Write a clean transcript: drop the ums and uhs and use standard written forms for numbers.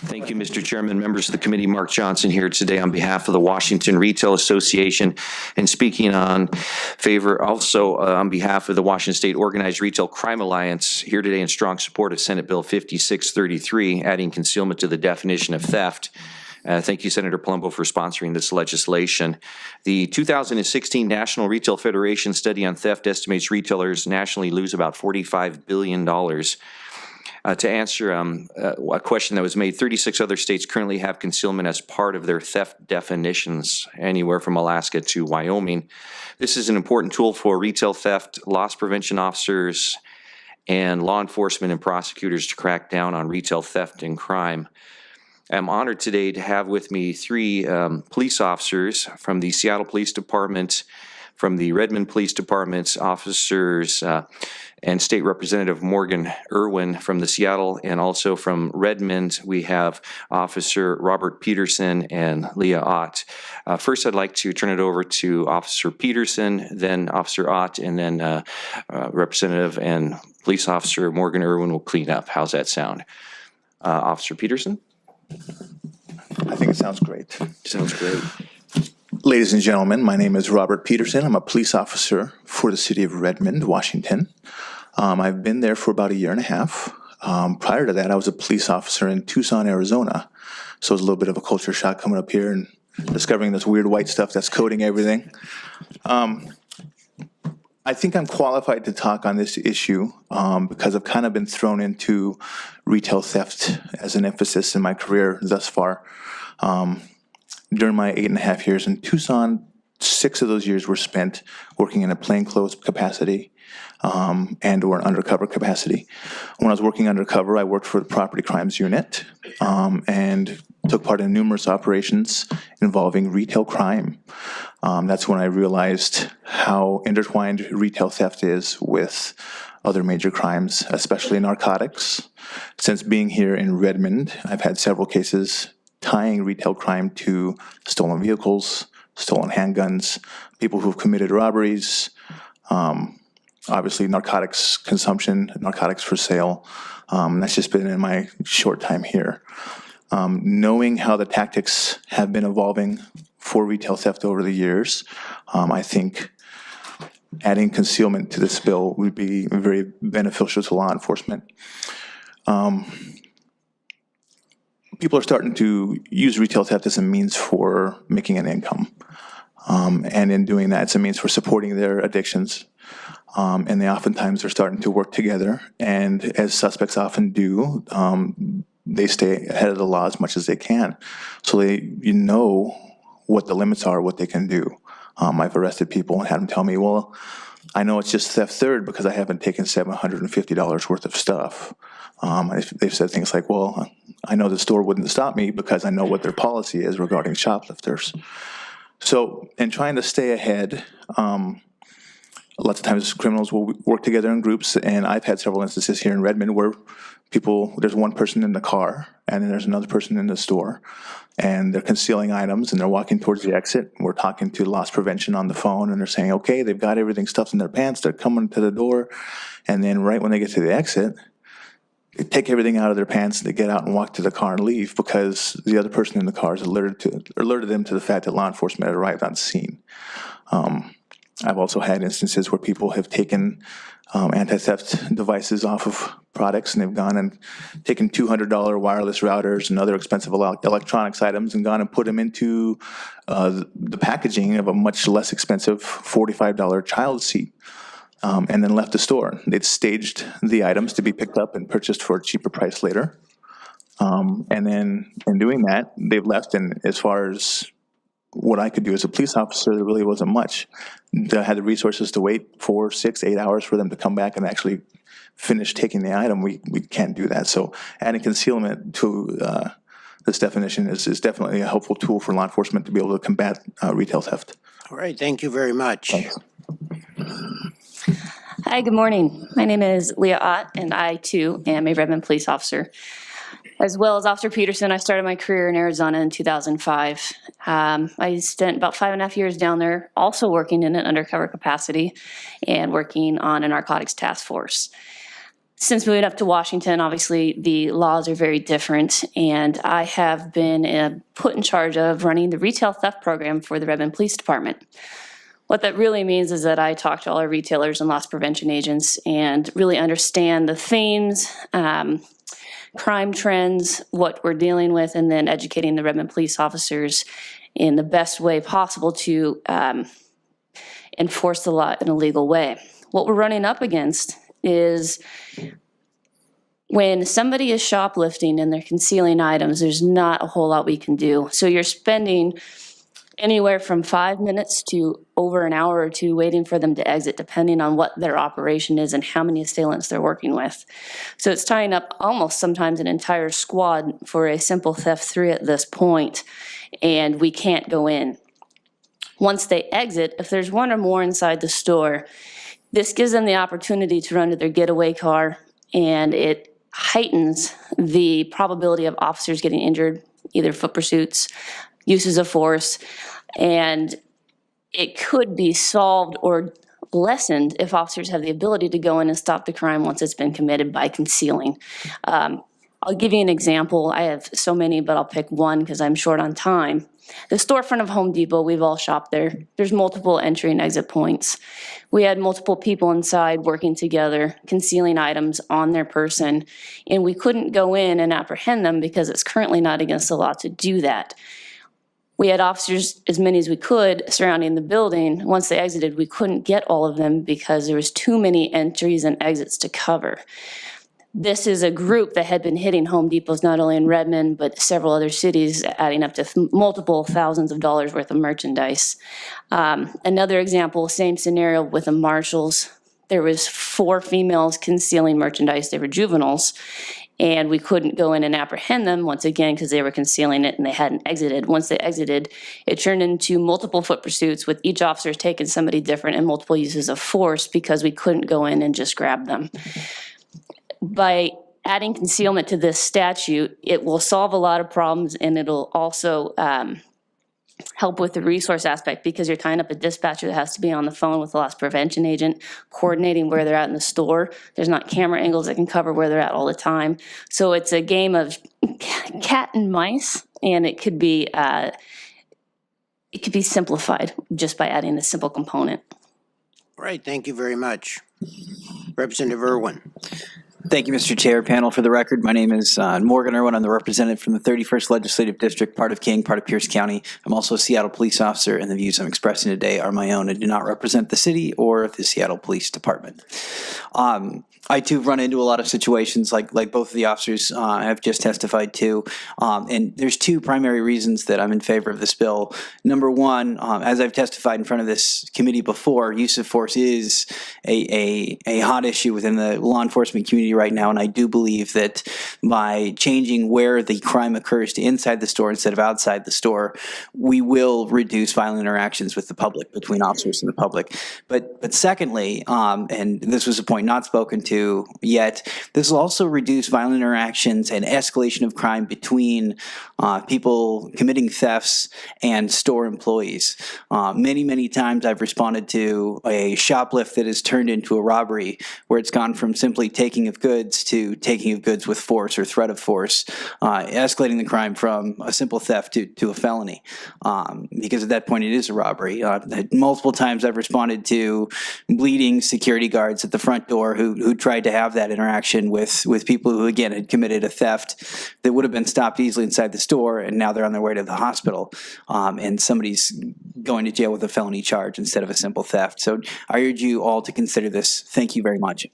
Thank you, Mr. Chairman. Members of the committee, Mark Johnson here today on behalf of the Washington Retail Association, and speaking on favor also on behalf of the Washington State Organized Retail Crime Alliance, here today in strong support of Senate Bill 5633, adding concealment to the definition of theft. Thank you, Senator Palumbo, for sponsoring this legislation. The 2016 National Retail Federation study on theft estimates retailers nationally lose about $45 billion. To answer a question that was made, 36 other states currently have concealment as part of their theft definitions, anywhere from Alaska to Wyoming. This is an important tool for retail theft, loss prevention officers, and law enforcement and prosecutors to crack down on retail theft and crime. I'm honored today to have with me three police officers from the Seattle Police Department, from the Redmond Police Department's officers, and State Representative Morgan Irwin from the Seattle, and also from Redmond, we have Officer Robert Peterson and Leah Ott. First, I'd like to turn it over to Officer Peterson, then Officer Ott, and then Representative and Police Officer Morgan Irwin will clean up. How's that sound? Officer Peterson? I think it sounds great. Sounds great. Ladies and gentlemen, my name is Robert Peterson. I'm a police officer for the city of Redmond, Washington. I've been there for about 1.5 years. Prior to that, I was a police officer in Tucson, Arizona. So it was a little bit of a culture shock coming up here and discovering this weird white stuff that's coating everything. I think I'm qualified to talk on this issue because I've kind of been thrown into retail theft as an emphasis in my career thus far. During my 8.5 years in Tucson, 6 of those years were spent working in a plainclothes capacity and or an undercover capacity. When I was working undercover, I worked for the property crimes unit and took part in numerous operations involving retail crime. That's when I realized how intertwined retail theft is with other major crimes, especially narcotics. Since being here in Redmond, I've had several cases tying retail crime to stolen vehicles, stolen handguns, people who've committed robberies, obviously narcotics consumption, narcotics for sale. That's just been in my short time here. Knowing how the tactics have been evolving for retail theft over the years, I think adding concealment to this bill would be very beneficial to law enforcement. People are starting to use retail theft as a means for making an income. And in doing that, it's a means for supporting their addictions. And they oftentimes are starting to work together. And as suspects often do, they stay ahead of the law as much as they can. So you know what the limits are, what they can do. I've arrested people and had them tell me, well, I know it's just theft third because I haven't taken $750 worth of stuff. They've said things like, well, I know the store wouldn't stop me because I know what their policy is regarding shoplifters. So in trying to stay ahead, lots of times criminals will work together in groups, and I've had several instances here in Redmond where there's one person in the car, and then there's another person in the store, and they're concealing items, and they're walking towards the exit. We're talking to loss prevention on the phone, and they're saying, okay, they've got everything stuffed in their pants, they're coming to the door, and then right when they get to the exit, they take everything out of their pants, and they get out and walk to the car and leave because the other person in the car has alerted them to the fact that law enforcement had arrived on scene. I've also had instances where people have taken anti-theft devices off of products, and they've gone and taken $200 wireless routers and other expensive electronics items and gone and put them into the packaging of a much less expensive $45 child seat, and then left the store. They'd staged the items to be picked up and purchased for a cheaper price later. And then in doing that, they've left, and as far as what I could do as a police officer, there really wasn't much. I had the resources to wait 4, 6, 8 hours for them to come back and actually finish taking the item. We can't do that. So adding concealment to this definition is definitely a helpful tool for law enforcement to be able to combat retail theft. All right, thank you very much. Thanks. Hi, good morning. My name is Leah Ott, and I, too, am a Redmond police officer. As well as Officer Peterson, I started my career in Arizona in 2005. I spent about 5.5 years down there, also working in an undercover capacity and working on a narcotics task force. since moving up to Washington, obviously the laws are very different, and I have been put in charge of running the retail theft program for the Redmond Police Department. What that really means is that I talk to all our retailers and loss prevention agents and really understand the themes, crime trends, what we're dealing with, and then educating the Redmond police officers in the best way possible to enforce the law in a legal way. What we're running up against is when somebody is shoplifting and they're concealing items, there's not a whole lot we can do. So you're spending anywhere from 5 minutes to over an hour or two waiting for them to exit, depending on what their operation is and how many assailants they're working with. So it's tying up almost sometimes an entire squad for a simple theft 3 at this point, and we can't go in. Once they exit, if there's one or more inside the store, this gives them the opportunity to run to their getaway car, and it heightens the probability of officers getting injured, either foot pursuits, uses of force, and it could be solved or lessened if officers have the ability to go in and stop the crime once it's been committed by concealing. I'll give you an example. I have so many, but I'll pick one because I'm short on time. The storefront of Home Depot, we've all shopped there. There's multiple entry and exit points. We had multiple people inside working together, concealing items on their person, and we couldn't go in and apprehend them because it's currently not against the law to do that. We had officers, as many as we could, surrounding the building. Once they exited, we couldn't get all of them because there was too many entries and exits to cover. This is a group that had been hitting Home Depots not only in Redmond, but several other cities, adding up to multiple thousands of dollars worth of merchandise. Another example, same scenario with the Marshalls. There was 4 females concealing merchandise. They were juveniles. And we couldn't go in and apprehend them, once again, because they were concealing it and they hadn't exited. Once they exited, it turned into multiple foot pursuits with each officer taking somebody different and multiple uses of force because we couldn't go in and just grab them. By adding concealment to this statute, it will solve a lot of problems, and it'll also help with the resource aspect because you're tying up a dispatcher that has to be on the phone with the loss prevention agent, coordinating where they're at in the store. There's not camera angles that can cover where they're at all the time. So it's a game of cat and mice, and it could be simplified just by adding a simple component. All right, thank you very much. Representative Irwin. Thank you, Mr. Chair. Panel, for the record, my name is Morgan Irwin. I'm the representative from the 31st Legislative District, part of King, part of Pierce County. I'm also a Seattle police officer, and the views I'm expressing today are my own and do not represent the city or the Seattle Police Department. I too have run into a lot of situations like both of the officers have just testified to, and there's 2 primary reasons that I'm in favor of this bill. Number one, as I've testified in front of this committee before, use of force is a hot issue within the law enforcement community right now, and I do believe that by changing where the crime occurs to inside the store instead of outside the store, we will reduce violent interactions with the public, between officers and the public. But secondly, and this was a point not spoken to yet, this will also reduce violent interactions and escalation of crime between people committing thefts and store employees. Many times I've responded to a shoplift that has turned into a robbery, where it's gone from simply taking of goods to taking of goods with force or threat of force, escalating the crime from a simple theft to a felony, because at that point it is a robbery. Multiple times I've responded to bleeding security guards at the front door who tried to have that interaction with people who, again, had committed a theft that would have been stopped easily inside the store, and now they're on their way to the hospital, and somebody's going to jail with a felony charge instead of a simple theft. So I urge you all to consider this. Thank you very much.